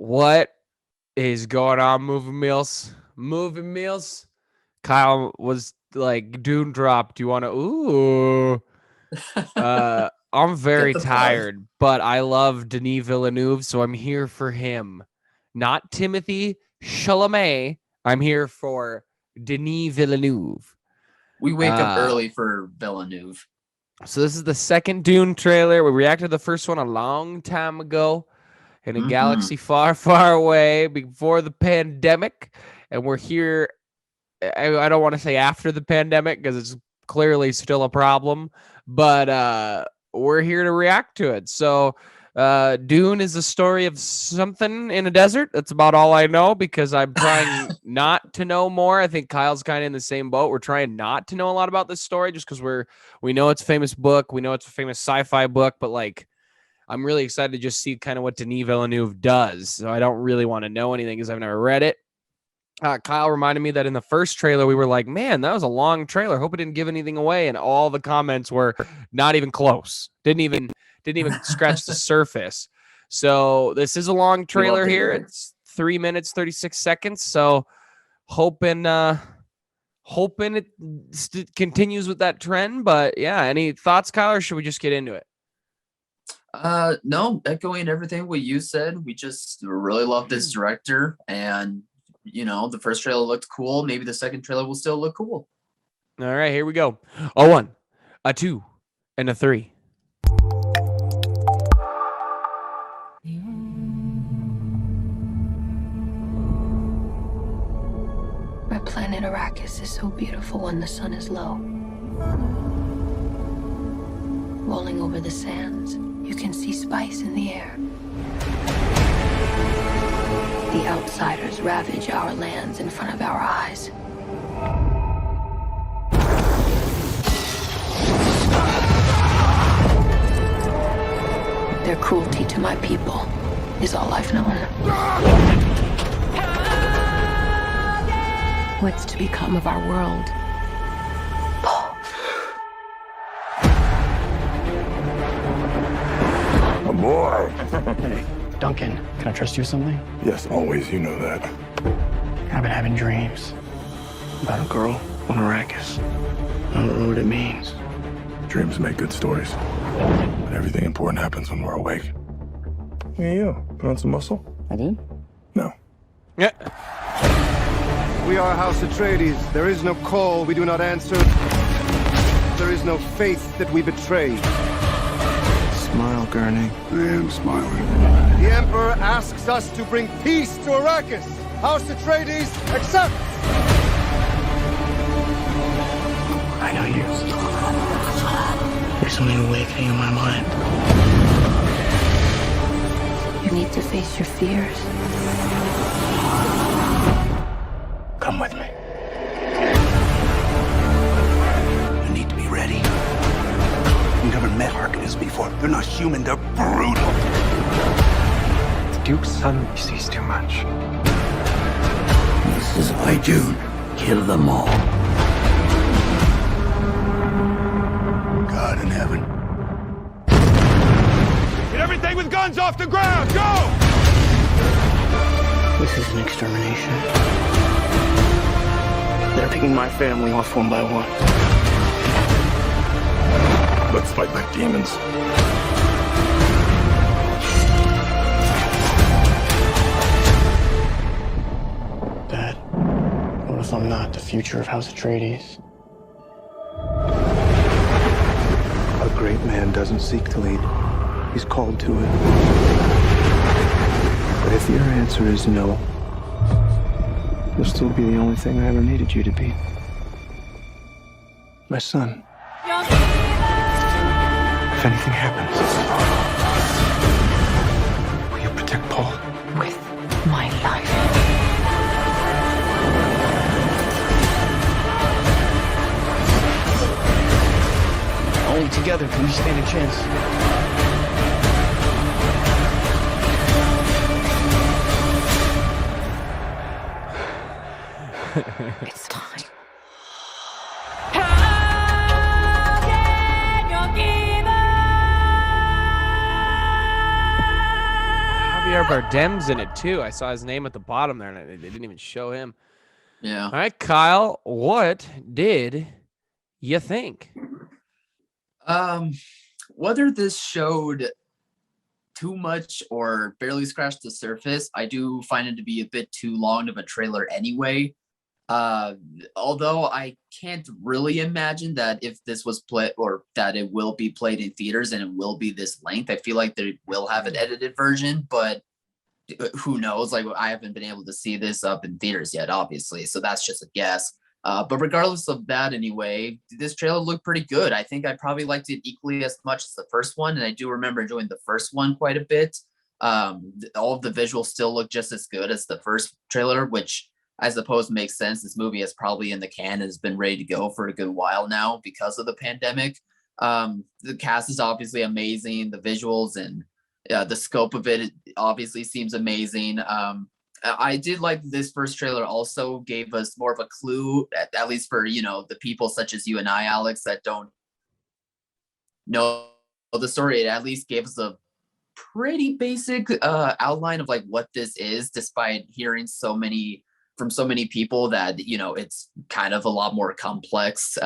What is going on, movie meals? Movie meals. Kyle was like, Dune dropped. Do you want to? Ooh. I'm very tired, but I love Denis Villeneuve, so I'm here for him. Not Timothy Chalamet. I'm here for Denis Villeneuve. We wake up early for Villeneuve. So this is the second Dune trailer. We reacted to the first one a long time ago in a galaxy far, far away before the pandemic. And we're here. I don't want to say after the pandemic because it's clearly still a problem, but we're here to react to it. So Dune is a story of something in a desert. That's about all I know because I'm trying not to know more. I think Kyle's kind of in the same boat. We're trying not to know a lot about this story just because we know it's a famous book. We know it's a famous sci-fi book, but like I'm really excited to just see kind of what Denis Villeneuve does. So I don't really want to know anything because I've never read it. Kyle reminded me that in the first trailer, we were like, man, that was a long trailer. Hope it didn't give anything away. And all the comments were not even close. Didn't even scratch the surface. So this is a long trailer here. It's 3 minutes, 36 seconds. So hoping it continues with that trend. But yeah, any thoughts, Kyle, or should we just get into it? No, echoing everything what you said. We just really love this director, and you know, the first trailer looked cool. Maybe the second trailer will still look cool. All right, here we go. A 1, a 2, and a 3. Our planet Arrakis is so beautiful when the sun is low. Rolling over the sands, you can see spice in the air. The outsiders ravage our lands in front of our eyes. Their cruelty to my people is all I've known. What's to become of our world? A boy! Hey, Duncan, can I trust you with something? Yes, always, you know that. I've been having dreams about a girl on Arrakis. I don't know what it means. Dreams make good stories. But everything important happens when we're awake. Hey, you. Put on some muscle? I did? No. Yeah. We are House Atreides. There is no call we do not answer. There is no faith that we betray. Smile, Gurney. I am smiling. The Emperor asks us to bring peace to Arrakis. House Atreides, accept! I know you. There's something awakening in my mind. You need to face your fears. Come with me. You need to be ready. You've never met Harkonnens before. They're not human, they're brutal. The Duke's son sees too much. This is why Dune. Kill them all. God in heaven. Get everything with guns off the ground! Go! This is an extermination. They're picking my family off one by one. Let's fight like demons. Dad, what if I'm not the future of House Atreides? A great man doesn't seek to lead. He's called to it. But if your answer is no, you'll still be the only thing I ever needed you to be. My son. If anything happens, will you protect Paul? With my life. Only together can we stand a chance. It's time. Javier Bardem's in it too. I saw his name at the bottom there, and they didn't even show him. Yeah. All right, Kyle, what did you think? Whether this showed too much or barely scratched the surface, I do find it to be a bit too long of a trailer anyway. Although I can't really imagine that if this was played or that it will be played in theaters and it will be this length. I feel like they will have an edited version, but who knows? Like, I haven't been able to see this up in theaters yet, obviously, so that's just a guess. But regardless of that, anyway, this trailer looked pretty good. I think I probably liked it equally as much as the first one, and I do remember enjoying the first one quite a bit. All of the visuals still look just as good as the first trailer, which I suppose makes sense. This movie is probably in the can and has been ready to go for a good while now because of the pandemic. The cast is obviously amazing. The visuals and the scope of it obviously seems amazing. I did like this first trailer also gave us more of a clue, at least for, the people such as you and I, Alex, that don't know the story. It at least gave us a pretty basic outline of like what this is, despite hearing from so many people that, it's kind of a lot more complex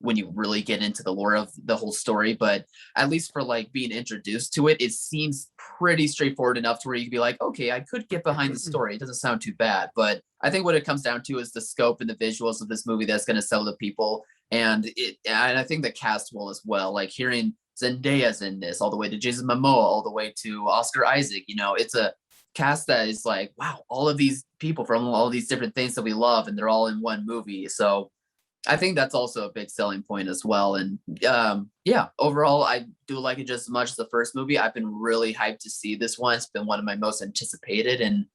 when you really get into the lore of the whole story. But at least for like being introduced to it, it seems pretty straightforward enough to where you can be like, okay, I could get behind the story. It doesn't sound too bad. But I think what it comes down to is the scope and the visuals of this movie that's going to sell to people. And I think the cast will as well. Like hearing Zendaya's in this, all the way to Jason Momoa, all the way to Oscar Isaac. It's a cast that is like, wow, all of these people from all these different things that we love, and they're all in one movie. So I think that's also a big selling point as well. And overall, I do like it just as much as the first movie. I've been really hyped to see this one. It's been one of my most anticipated, and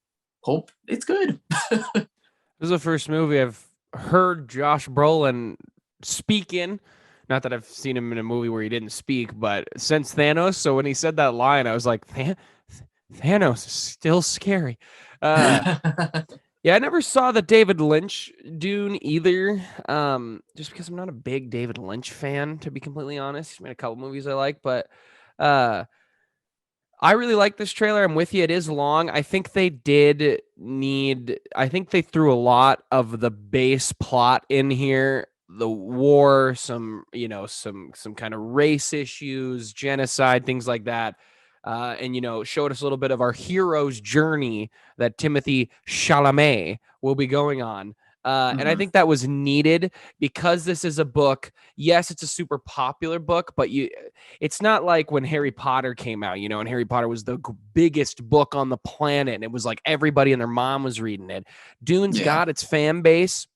hope it's good. This is the first movie I've heard Josh Brolin speak in. Not that I've seen him in a movie where he didn't speak, but since Thanos. So when he said that line, I was like, Thanos is still scary. Yeah, I never saw the David Lynch Dune either. Just because I'm not a big David Lynch fan, to be completely honest. He's made a couple movies I like, but I really like this trailer. I'm with you. It is long. I think they threw a lot of the base plot in here. The war, some kind of race issues, genocide, things like that. And showed us a little bit of our hero's journey that Timothée Chalamet will be going on. And I think that was needed because this is a book. Yes, it's a super popular book, but it's not like when Harry Potter came out, and Harry Potter was the biggest book on the planet. And it was like everybody and their mom was reading it. Dune's got its fan base.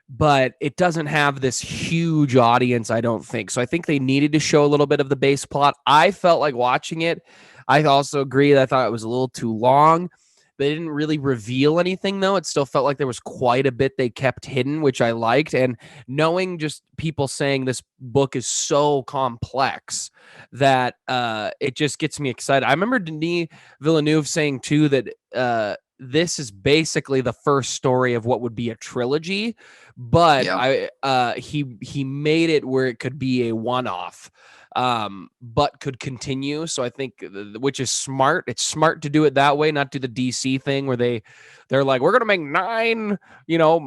But it doesn't have this huge audience, I don't think. So I think they needed to show a little bit of the base plot. I felt like watching it. I also agree that I thought it was a little too long. They didn't really reveal anything, though. It still felt like there was quite a bit they kept hidden, which I liked. And knowing just people saying this book is so complex that it just gets me excited. I remember Denis Villeneuve saying, too, that this is basically the first story of what would be a trilogy, but he made it where it could be a one-off, but could continue. So I think, which is smart. It's smart to do it that way, not do the DC thing where they're like, we're gonna make 9,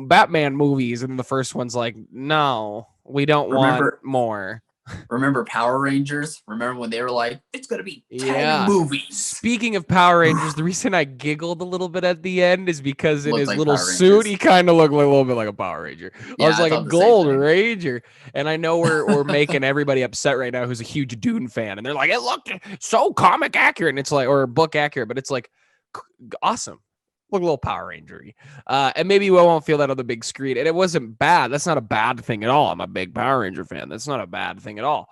Batman movies, and the first one's like, no, we don't want more. Remember Power Rangers? Remember when they were like, it's going to be 10 movies? Speaking of Power Rangers, the reason I giggled a little bit at the end is because in his little suit, he kind of looked a little bit like a Power Ranger. I was like, a Gold Ranger. And I know we're making everybody upset right now who's a huge Dune fan. And they're like, it looked so comic accurate. And it's like, or book accurate, but it's like, awesome. Look a little Power Ranger-y. And maybe we won't feel that on the big screen. And it wasn't bad. That's not a bad thing at all. I'm a big Power Ranger fan. That's not a bad thing at all.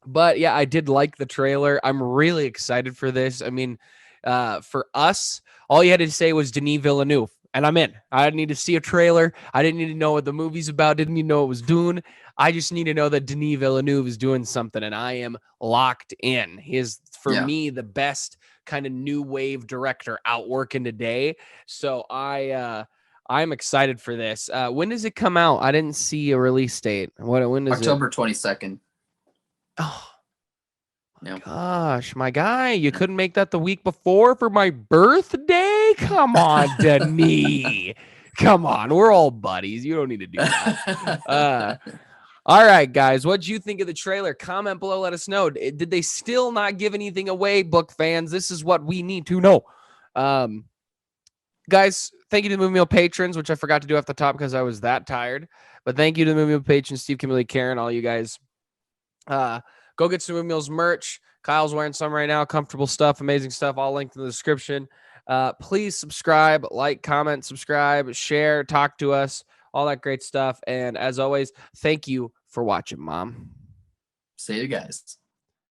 But yeah, I did like the trailer. I'm really excited for this. I mean, for us, all you had to say was Denis Villeneuve, and I'm in. I didn't need to see a trailer. I didn't need to know what the movie's about. Didn't need to know it was Dune. I just need to know that Denis Villeneuve is doing something, and I am locked in. He is, for me, the best kind of new wave director out working today. So I'm excited for this. When does it come out? I didn't see a release date. When is October 22nd. Oh, Yep. Gosh, my guy, you couldn't make that the week before for my birthday? Come on, Denis. Come on, we're all buddies. You don't need to do that. All right, guys, what'd you think of the trailer? Comment below, let us know. Did they still not give anything away, book fans? This is what we need to know. Guys, thank you to the Movie Meal patrons, which I forgot to do off the top because I was that tired. But thank you to the Movie Meal patrons, Steve, Kimberly, Karen, all you guys. Go get some Movie Meals merch. Kyle's wearing some right now. Comfortable stuff, amazing stuff, all linked in the description. Please subscribe, like, comment, subscribe, share, talk to us, all that great stuff. And as always, thank you for watching, Mom. See you guys.